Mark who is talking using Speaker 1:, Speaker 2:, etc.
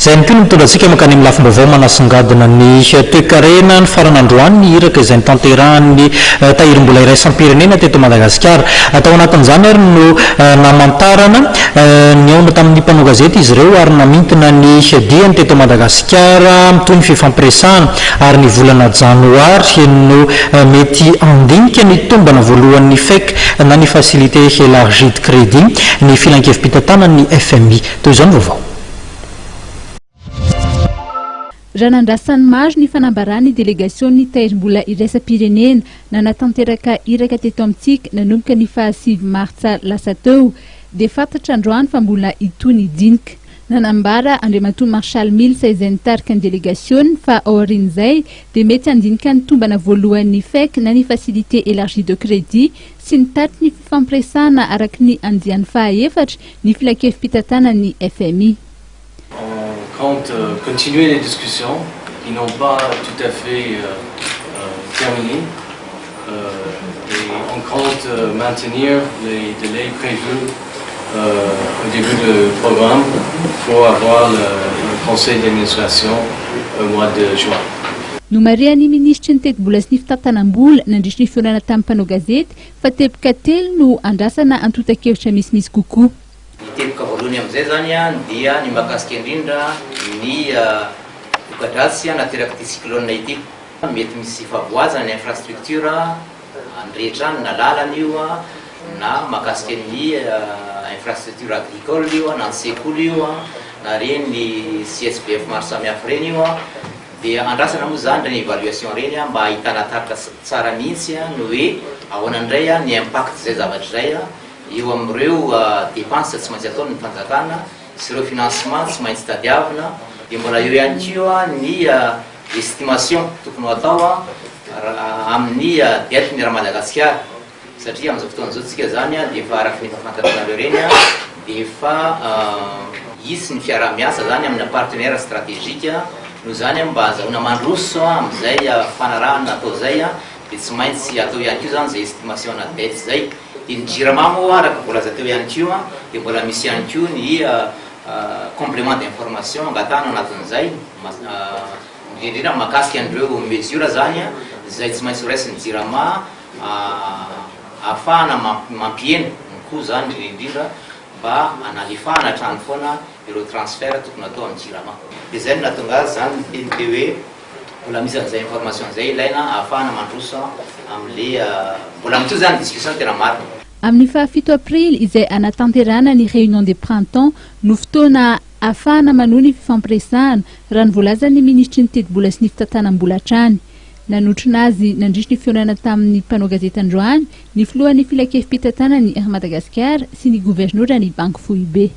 Speaker 1: zay ny mitondrantsika makany amin'ny lafim-baovao manasongadina ny toe-karena ny farana androany ny iraka izay nitanterahany tahirim-bola iraisam-pirenena teto Madagasikara. Atao anatin'izany ary no namantarana ny aona tamin'ny mpanao gazety izy ireo ary namintina ny diany teto Madagasikara toy ny fifampiresahana ary ny volana janoary no mety andinika ny tombana voalohan'ny FEC na ny facilité élargie de crédit ny filan-kevim-pitantanany FMI. Toy izao ny vaovao.
Speaker 2: Raha nandrasany maro ny fanambarany delegasion'ny tahirim-bola iraisam-pirenena nanatanteraka iraka teto amintsika nanomboka ny 5 martsa lasa teo dia fantatra androany fa mbola itony dinika. Nanambara Andriamatoa Marshal Mills izay nitarika ny delegasion fa aorian'izay dia mety andinika ny tombana voalohan'ny FEC na ny facilité élargie de crédit sy ny taty ny fifampiresahana araky ny andiany fahaefatra ny filan-kevim-pitantanany FMI.
Speaker 3: On compte continuer les discussions qui n'ont pas tout à fait terminé et on compte maintenir les délais prévus au début du programme pour avoir le conseil d'administration au mois de juin.
Speaker 2: Numariany ministry ny teti-bola sy ny fitantanam-bola nandrisy ny fiorana tamin'ny mpanao gazety fa teboka telo no andrasana antotan-kevitra misimisy kokoa.
Speaker 4: Teboka voalohany amin'izay zany dia ny mahakasika indrindra ny voka-dratsy nateraka ty cyclone ity. Mety misy favoazana ny infrastructure andrehetra na lalana io na mahakasika ny infrastructure agricole io na ny sekoly io na reny ny CSPF maro samihafa reny io dia andrasana moa zany ny évaluation reny mba ahitana tarika tsara mihitsy no hoe ahoana indray ny impact zay zavatra zay eo amin'ireo dépense tsy maintsy ataony ny fanjakana sy ireo financement tsy maintsy tadiavina dia mbola eo ihany koa ny estimation tokony atao amin'ny dette ny raha Madagasikara satria amin'izao fotoana izao tsika zany dia efa araka ny fantantareo reny dia efa hisy ny fiara-miasa zany amin'ny partenaire stratégique no zany mba azahoana mandroso amin'izay fanarahana atao zay dia tsy maintsy atao ihany koa zany zay estimation na dette zay. Dia ny JIRAMA moa araka voalaza teo ihany koa dia mbola misy ihany koa ny complément d'information angatana anatin'izay indrindra mahakasika an'ireo mesure zany zay tsy maintsy horaisiny JIRAMA ahafahana mampiena koa zany indrindra mba analifahana hatrany foana ireo transfert tokony atao amin'ny JIRAMA. Dia zay no nahatonga zany teny be hoe mbola misy an'izay information zay ilaina ahafahana mandroso amin'le mbola mitoy zany discussion tena maro.
Speaker 2: Amin'ny 7 aprily izay anatanterana ny réunion de printemps no fotoana ahafahana manohy ny fifampiresahana raha nivoalaza ny ministry ny teti-bola sy ny fitantanam-bola hatrany. Nanotrona azy nandrisy ny fionana tamin'ny mpanao gazety androany ny filohan'ny filan-kevim-pitantanany Madagasikara sy ny gouverneur ny Banque FOIB.